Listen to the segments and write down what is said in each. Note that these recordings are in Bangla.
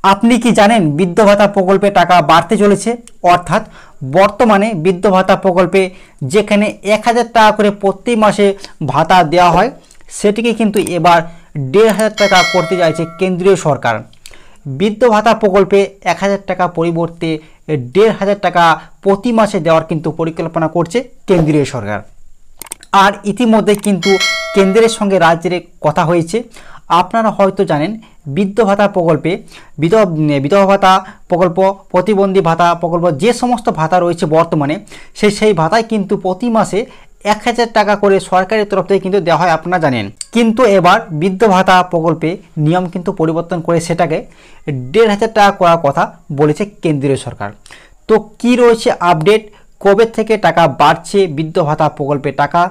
আপনি কি জানেন বৃদ্ধ ভাতা প্রকল্পে টাকা বাড়তে চলেছে? অর্থাৎ বর্তমানে বৃদ্ধ ভাতা প্রকল্পে যেখানে 1000 টাকা করে প্রতি মাসে ভাতা দেওয়া হয়, সেটিকে কিন্তু এবার 1500 টাকা করতে চাইছে কেন্দ্রীয় সরকার। বৃদ্ধ ভাতা প্রকল্পে 1000 টাকা পরিবর্তে 1500 টাকা প্রতি মাসে দেওয়ার কিন্তু পরিকল্পনা করছে কেন্দ্রীয় সরকার। আর ইতিমধ্যে কিন্তু কেন্দ্রের সঙ্গে রাজ্যের কথা হয়েছে। আপনারা হয়তো জানেন বৃদ্ধ ভাতা প্রকল্পে বিধবা ভাতা প্রকল্প, প্রতিবন্ধী ভাতা প্রকল্প, যে সমস্ত ভাতা রয়েছে বর্তমানে সেই ভাতায় কিন্তু প্রতি মাসে 1000 টাকা করে সরকারের তরফ থেকে কিন্তু দেওয়া হয়, আপনারা জানেন। কিন্তু এবার বৃদ্ধ ভাতা প্রকল্পে নিয়ম কিন্তু পরিবর্তন করে সেটাকে 1500 টাকা করার কথা বলেছে কেন্দ্রীয় সরকার। তো কি রয়েছে আপডেট, কবে থেকে টাকা বাড়ছে বৃদ্ধ ভাতা প্রকল্পে টাকা,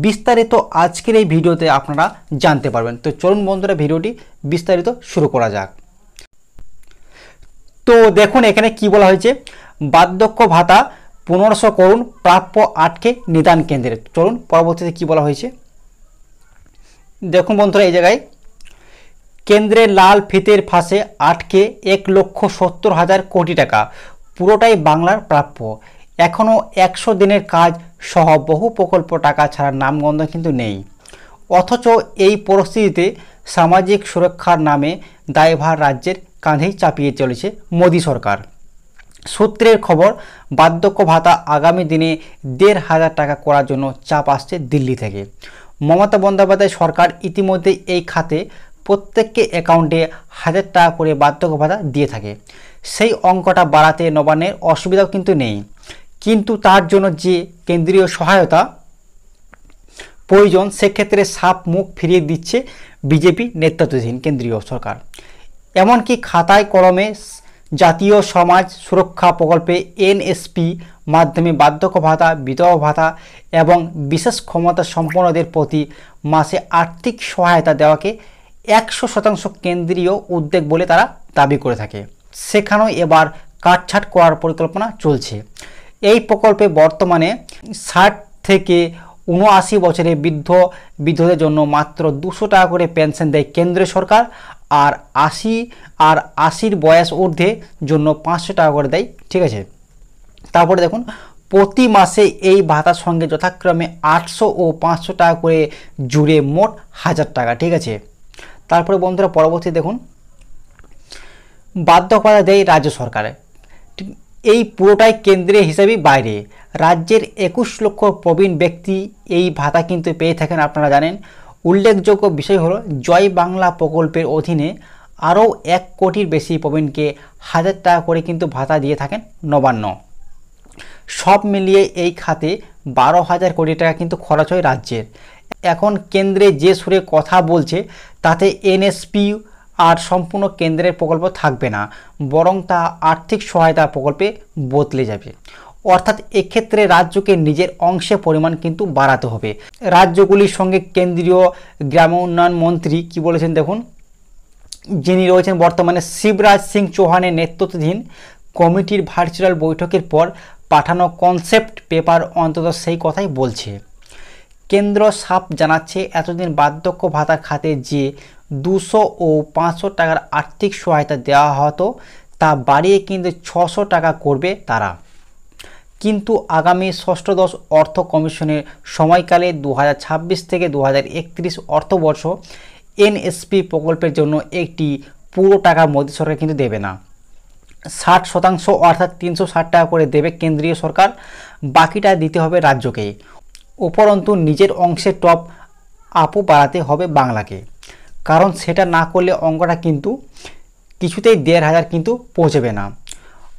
বিস্তারিত আজকের এই ভিডিওতে আপনারা জানতে পারবেন। তো চলুন বন্ধুরা, ভিডিওটি বিস্তারিত শুরু করা যাক। তো দেখুন এখানে কি বলা হয়েছে, বার্ধক্য ভাতা 1500 করুন প্রাপ্য আটকে নিদান কেন্দ্রে। চলুন পরবর্তীতে কি বলা হয়েছে দেখুন বন্ধুরা, এই জায়গায় কেন্দ্রের লাল ফিতের ফাঁসে আটকে 1,70,000 কোটি টাকা, পুরোটাই বাংলার প্রাপ্য। এখনও 100 দিনের কাজ সহ বহু প্রকল্প টাকা ছাড়ার নামগন্ধ কিন্তু নেই। অথচ এই পরিস্থিতিতে সামাজিক সুরক্ষার নামে দায়ভার রাজ্যের কাঁধেই চাপিয়ে চলেছে মোদী সরকার। সূত্রের খবর, বার্ধক্য ভাতা আগামী দিনে 1500 টাকা করার জন্য চাপ আসছে দিল্লি থেকে। মমতা বন্দ্যোপাধ্যায় সরকার ইতিমধ্যে এই খাতে প্রত্যেককে অ্যাকাউন্টে 1000 টাকা করে বার্ধক্য ভাতা দিয়ে থাকে। সেই অঙ্কটা বাড়াতে নবান্নের অসুবিধাও কিন্তু নেই, কিন্তু তার জন্য যে কেন্দ্রীয় সহায়তা প্রয়োজন সেক্ষেত্রে সাপ মুখ ফিরিয়ে দিচ্ছে বিজেপি নেতৃত্বাধীন কেন্দ্রীয় সরকার। এমনকি খাতায় কলমে জাতীয় সমাজ সুরক্ষা প্রকল্পে এনএসপি মাধ্যমে বার্ধক্য ভাতা, বিধবা ভাতা এবং বিশেষ ক্ষমতা সম্পন্নদের প্রতি মাসে আর্থিক সহায়তা দেওয়াকে 100% কেন্দ্রীয় উদ্যোগ বলে তারা দাবি করে থাকে। সেখানেও এবার কাটছাট করার পরিকল্পনা চলছে। এই প্রকল্পে বর্তমানে 60 থেকে 79 বছরের বৃদ্ধদের জন্য মাত্র 200 টাকা করে পেনশন দেয় কেন্দ্রীয় সরকার, আর 80 বয়স ঊর্ধ্বে জন্য 500 টাকা করে দেয়, ঠিক আছে। তারপরে দেখুন প্রতি মাসে এই ভাতার সঙ্গে যথাক্রমে 800 ও 500 টাকা করে জুড়ে মোট 1000 টাকা, ঠিক আছে। তারপরে বন্ধুরা পরবর্তী দেখুন, বার্ধক্য ভাতা দেয় রাজ্য সরকারে, এই পুরোটাই কেন্দ্রের হিসাবে বাইরে। রাজ্যের 21 লক্ষ প্রবীণ ব্যক্তি এই ভাতা কিন্তু পেয়ে থাকেন, আপনারা জানেন। উল্লেখযোগ্য বিষয় হলো জয় বাংলা প্রকল্পের অধীনে আরও 1 কোটির বেশি প্রবীণকে 1000 টাকা করে কিন্তু ভাতা দিয়ে থাকেন নবান্ন। সব মিলিয়ে এই খাতে 12,000 কোটি টাকা কিন্তু খরচ হয় রাজ্যের। এখন কেন্দ্রে যে সুরে কথা বলছে তাতে এনএসপি আর সম্পূর্ণ কেন্দ্রের প্রকল্প থাকবে না, বরং তা আর্থিক সহায়তা প্রকল্পে বদলে যাবে। অর্থাৎ এক্ষেত্রে রাজ্যকে নিজের অংশের পরিমাণ কিন্তু বাড়াতে হবে। রাজ্যগুলির সঙ্গে কেন্দ্রীয় গ্রাম উন্নয়ন মন্ত্রী কি বলেছেন দেখুন, যিনি রয়েছেন বর্তমানে শিবরাজ সিং চৌহানের নেতৃত্বাধীন কমিটির ভার্চুয়াল বৈঠকের পর পাঠানো কনসেপ্ট পেপার অন্তত সেই কথাই বলছে। কেন্দ্র সাফ জানাচ্ছে এতদিন বার্ধক্য ভাতা খাতে যে 200 ও 500 টাকার আর্থিক সহায়তা দেওয়া হতো তা বাড়িয়ে কিন্তু 600 টাকা করবে তারা। কিন্তু আগামী ষষ্ঠদশ অর্থ কমিশনের সময়কালে 2026 থেকে 2031 অর্থবর্ষ এনএসপি প্রকল্পের জন্য একটি পুরো টাকা মোদী সরকার কিন্তু দেবে না। 60% অর্থাৎ 360 টাকা করে দেবে কেন্দ্রীয় সরকার, বাকিটা দিতে হবে রাজ্যকে। উপরন্তু নিজের অংশে টপ আপও বাড়াতে হবে বাংলাকে, কারণ সেটা না করলে অঙ্কটা কিন্তু কিছুতেই 1500 কিন্তু পৌঁছবে না।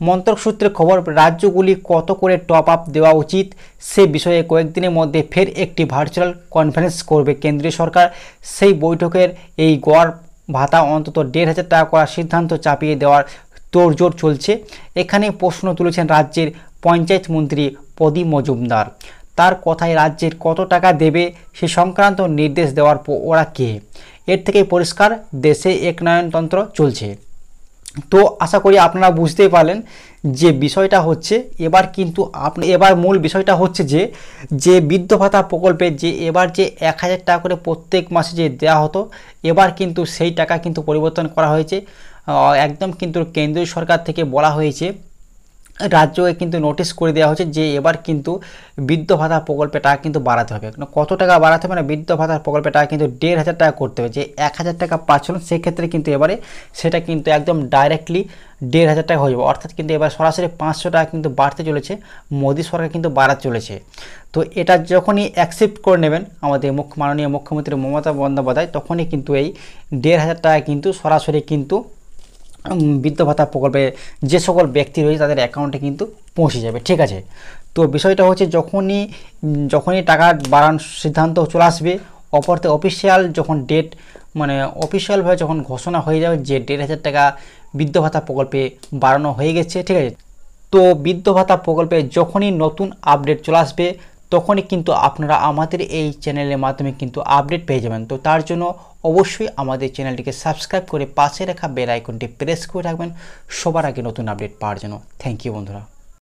মন্ত্রক সূত্রে খবর, রাজ্যগুলি কত করে টপ আপ দেওয়া উচিত সে বিষয়ে কয়েকদিনের মধ্যে ফের একটি ভার্চুয়াল কনফারেন্স করবে কেন্দ্রীয় সরকার। সেই বৈঠকের এই গড় ভাতা অন্তত 1500 টাকা করার সিদ্ধান্ত চাপিয়ে দেওয়ার তোড়জোড় চলছে। এখানে প্রশ্ন তুলেছেন রাজ্যের পঞ্চায়েত মন্ত্রী প্রদীপ মজুমদার। তার কথায় রাজ্যের কত টাকা দেবে সে সংক্রান্ত নির্দেশ দেওয়ার ওরা কে? এর থেকে পরিষ্কার দেশে একনায়নতন্ত্র চলছে। তো আশা করি আপনারা বুঝতেই পারলেন যে বিষয়টা হচ্ছে এবার কিন্তু এবার মূল বিষয়টা হচ্ছে যে বৃদ্ধ ভাতা প্রকল্পে যে এবার যে 1000 টাকা করে প্রত্যেক মাসে যে দেওয়া হতো, এবার কিন্তু সেই টাকা কিন্তু পরিবর্তন করা হয়েছে একদম কিন্তু কেন্দ্রীয় সরকার থেকে বলা হয়েছে, রাজ্যকে কিন্তু নোটিশ করে দেওয়া হয়েছে যে এবার কিন্তু বৃদ্ধ ভাতা প্রকল্পে টাকা কিন্তু বাড়াতে হবে। কত টাকা বাড়াতে হবে না, বৃদ্ধ ভাতা প্রকল্পে টাকা কিন্তু 1,500 টাকা করতে হবে। যে 1,000 টাকা পাচ্ছিলেন সেক্ষেত্রে কিন্তু এবারে সেটা কিন্তু একদম ডাইরেক্টলি 1,500 টাকা হয়ে যাবে, অর্থাৎ কিন্তু এবার সরাসরি 500 টাকা কিন্তু বাড়তে চলেছে, মোদী সরকার কিন্তু বাড়াতে চলেছে। তো এটা যখনই অ্যাকসেপ্ট করে নেবেন আমাদের মাননীয় মুখ্যমন্ত্রী মমতা বন্দ্যোপাধ্যায়, তখনই কিন্তু এই 1,500 টাকা কিন্তু সরাসরি কিন্তু বৃদ্ধ ভাতা প্রকল্পে যে সকল ব্যক্তি রয়েছে তাদের অ্যাকাউন্টে কিন্তু পৌঁছে যাবে। ঠিক আছে, তো বিষয়টা হচ্ছে যখনই টাকা বাড়ানোর সিদ্ধান্ত চলে আসবে, অপরতে অফিসিয়াল যখন ডেট মানে অফিসিয়ালভাবে যখন ঘোষণা হয়ে যাবে যে 1,500 টাকা বৃদ্ধ ভাতা প্রকল্পে বাড়ানো হয়ে গেছে, ঠিক আছে, তো বৃদ্ধ ভাতা প্রকল্পে যখনই নতুন আপডেট চলে আসবে তখনই কিন্তু আপনারা আমাদের এই চ্যানেলের মাধ্যমে কিন্তু আপডেট পেয়ে যাবেন। তো তার জন্য অবশ্যই আমাদের চ্যানেলটিকে সাবস্ক্রাইব করে পাশে রাখা বেল আইকনটি প্রেস করে রাখবেন সবার আগে নতুন আপডেট পাওয়ার জন্য। থ্যাংক ইউ বন্ধুরা।